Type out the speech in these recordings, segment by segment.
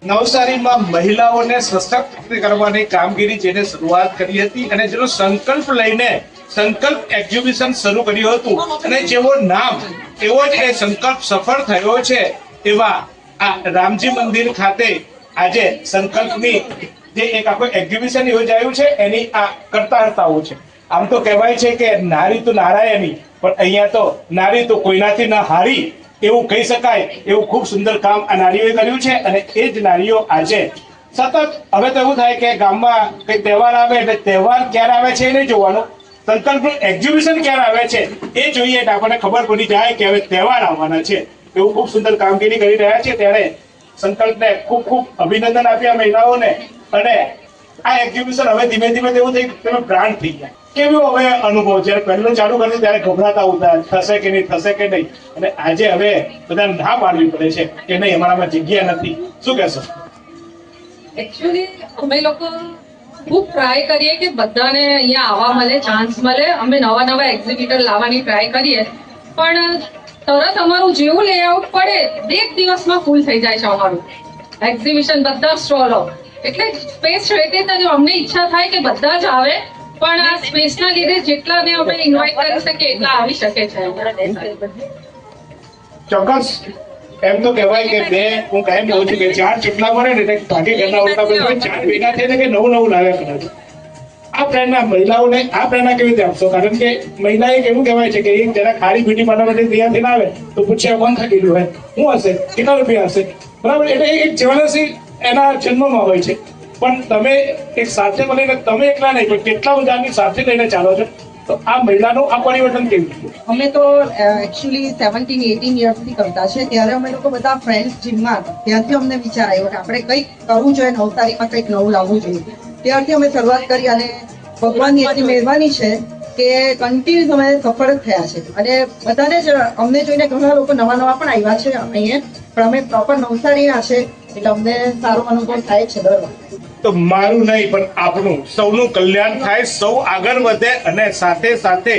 નવસારીમાં મહિલાઓને સશક્ત કરવાની કામગીરી જેને શરૂઆત કરી હતી અને જેનો સંકલ્પ લઈને સંકલ્પ એક્ઝિબિશન શરૂ કર્યું હતું અને જેવો નામ એવો જ એ સંકલ્પ સફળ થયો છે એવા આ રામજી મંદિર ખાતે આજે સંકલ્પની જે એક આખું એક્ઝિબિશન યોજાયું છે એની આ કરતાહર્તાઓ છે. આમ તો કહેવાય છે કે નારી તો નારાયણી, પણ અહીંયા તો નારી તો કોઈનાથી ન હારી એવું કહી શકાય એવું ખૂબ સુંદર કામ આ નારીઓએ કર્યું છે. અને એ જ નારીઓ આજે સતત હવે તો એવું થાય કે ગામમાં કઈ તહેવાર આવે એટલે તહેવાર ક્યારે આવે છે એ નહીં જોવાનું, સંકલ્પનું એક્ઝિબિશન ક્યારે આવે છે એ જોઈએ એટલે આપણને ખબર પડી જાય કે હવે તહેવાર આવવાના છે. એવું ખૂબ સુંદર કામગીરી કરી રહ્યા છે. ત્યારે સંકલ્પને ખૂબ ખૂબ અભિનંદન આપ્યા મહિલાઓને. અને આ એક્ઝિબિશન હવે ધીમે ધીમે એવું થઈ તમે બ્રાન્ડ થઈ ગયા. કેવો હવે અનુભવ? જયારે પહેલું ચાલુ કર્યું ત્યારે ગભરાતા હતા થશે કે નહીં થશે કે નહીં, અને આજે હવે બધાને ના પાડવી પડે છે કે નહીં અમારામાં જગ્યા નથી. શું કહેશો? એકચ્યુઅલી અમે લોકો ખૂબ ટ્રાય કરીએ કે બધાને અહીંયા આવવા મળે, ચાન્સ મળે. અમે નવા નવા એક્ઝિબિટર લાવવાની ટ્રાય કરીએ, પણ તરત અમારું જેવું લેઆઉટ પડે 1 દિવસમાં ફૂલ થઈ જાય છે અમારું એક્ઝિબિશન, બધા સ્ટોલો. એટલે સ્પેસ શોર્ટેજ જ. અમને ઈચ્છા થાય કે બધા જ આવે, પણ આ સ્પેસના લીધે જેટલાને અમે ઇન્વાઇટ કરી શકીએ એટલા આવી શકે છે. ચોક્કસ. એમ તો કહેવાય કે બે હું કાયમ કહું છું કે 4 ચૂંટલા મળે ને ભાગે ઘરના ઉલટા પછી 4 ભેગા થઈને કે નવું નવું લાવ્યા કરે છે. આ પ્રેરણા મહિલાઓને આ પ્રેરણા કેવી રીતે આપશો? કારણ કે મહિલા એક એવું કહેવાય છે કે એક જરા ખાડી પીટી બનાવવા માટે તૈયાર થઈને આવે તો પૂછે કોણ થઈ ગયું હોય, શું હશે, કેટલા રૂપિયા હશે, બરાબર? એટલે એક જ્વેલર્સી એના જન્મમાં હોય છે. પણ તમે એક સાથે મળીને તમે એકલા નહીં પણ કેટલા બધાની સાથે લઈને ચાલો છો, તો આ મહિલાનું આ પરિવર્તન કેવું? અમે તો એકચ્યુઅલી 17-18 યર્સથી કરતા છે. ત્યારે અમે લોકો બધા ફ્રેન્ડ્સ જીમમાં હતા. ત્યાંથી અમને વિચાર આવ્યો કે આપણે કંઈક કરવું જોઈએ, નવસારીમાં કંઈક નવું લાવવું જોઈએ. ત્યારથી અમે શરૂઆત કરી અને ભગવાનની એટલી મહેરબાની છે કે કન્ટિન્યુઅસ અમે સફળ થયા છે. અને બધાને જ અમને જોઈને ઘણા લોકો નવા નવા પણ આવ્યા છે અહીંયા, પણ અમે પ્રોપર નવસારીના છે એટલે અમને સારો અનુભવ થાય છે દર વખતે. તો મારું નહીં પણ આપણું સૌનું કલ્યાણ થાય, સૌ આગળ વધે. અને સાથે સાથે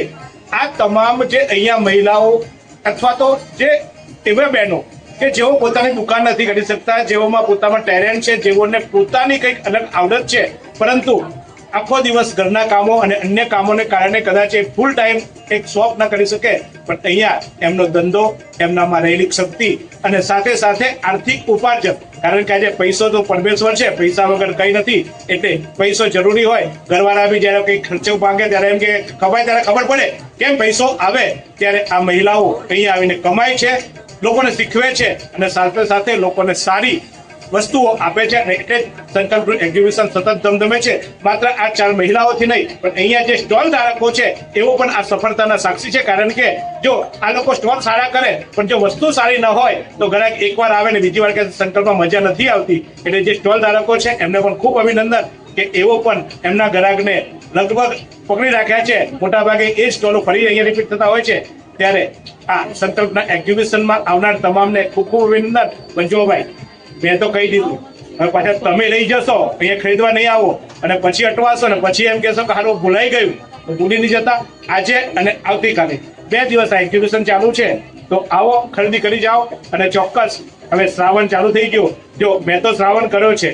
આ તમામ જે અહીંયા મહિલાઓ અથવા તો જે એવા બહેનો કે જેઓ પોતાની દુકાન નથી કરી શકતા, જેઓમાં પોતામાં ટેલેન્ટ છે, જેઓને પોતાની કંઈક અલગ આવડત છે, પરંતુ આખો દિવસ ઘરના કામો અને અન્ય કામોને કારણે કદાચ એ ફૂલ ટાઈમ એક શોપ ના કરી શકે, પણ અહીંયા એમનો ધંધો, એમનામાં રહેલી શક્તિ અને સાથે સાથે આર્થિક ઉપાર્જન. કારણ કે આજે પૈસો તો પરમેશ્વર છે, પૈસા વગર કંઈ નથી. એટલે પૈસો જરૂરી હોય. ઘરવાળા બી જયારે કંઈક ખર્ચો માંગે ત્યારે એમ કે કમાય ત્યારે ખબર પડે કેમ પૈસો આવે, ત્યારે આ મહિલાઓ અહીંયા આવીને કમાય છે, લોકોને શીખવે છે અને સાથે સાથે લોકોને સારી વસ્તુઓ આપે છે. અને એટલે જ સંકલ્પનું એક્ઝિબિશન સતત ધમધમે છે. માત્ર આ 4 મહિલાઓથી નહીં પણ અહીંયા જે સ્ટોલ ધારકો છે એવો પણ આ સફળતાના સાક્ષી છે. કારણ કે જો આ લોકો સ્ટોલ સારા કરે પણ જો વસ્તુ સારી ન હોય તો ગ્રાહક એકવાર આવે ને બીજી વાર કે સંકલ્પમાં મજા નથી આવતી. એટલે જે સ્ટોલ ધારકો છે એમને પણ ખૂબ અભિનંદન કે એવો પણ એમના ગ્રાહકને લગભગ પકડી રાખ્યા છે. મોટાભાગે એ સ્ટોલો ફરી અહીંયા રિપીટ થતા હોય છે. ત્યારે આ સંકલ્પના એક્ઝિબિશનમાં આવનાર તમામને ખૂબ ખૂબ અભિનંદન. મંજુભાઈ, મેં તો કહી દીધું, હવે પાછા તમે લઈ જશો, અહીંયા ખરીદવા નહીં આવો અને પછી અટવાશો ને પછી એમ કહેશો કે હારું ભૂલાઈ ગયું. તો ભૂલી નહીં જતા. આજે અને આવતીકાલે 2 દિવસ આ એક્ઝિબિશન ચાલુ છે, તો આવો, ખરીદી કરી જાઓ. અને ચોક્કસ હવે શ્રાવણ ચાલુ થઈ ગયો. જો મેં તો શ્રાવણ કર્યો છે,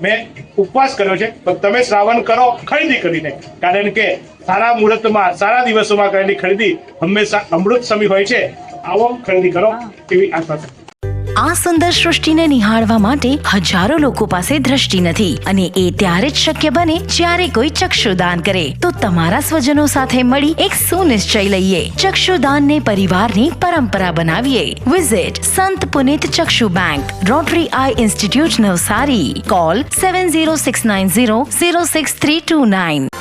મેં ઉપવાસ કર્યો છે, પણ તમે શ્રાવણ કરો ખરીદી કરીને. કારણ કે સારા મુહૂર્તમાં, સારા દિવસોમાં કરેલી ખરીદી હંમેશા અમૃત સમી હોય છે. આવો, ખરીદી કરો એવી આશા છે. આ સુંદર સૃષ્ટિને નિહાળવા માટે હજારો લોકો પાસે દ્રષ્ટિ નથી, અને એ ત્યારે જ શક્ય બને જ્યારે કોઈ ચક્ષુદાન કરે. તો તમારા સ્વજનો સાથે મળી એક સુનિશ્ચય લઈએ, ચક્ષુદાનને પરિવારની પરંપરા બનાવીએ. Visit Sant Punit Chakshu bank, rotary eye institute, Navsari. Call 7069006329.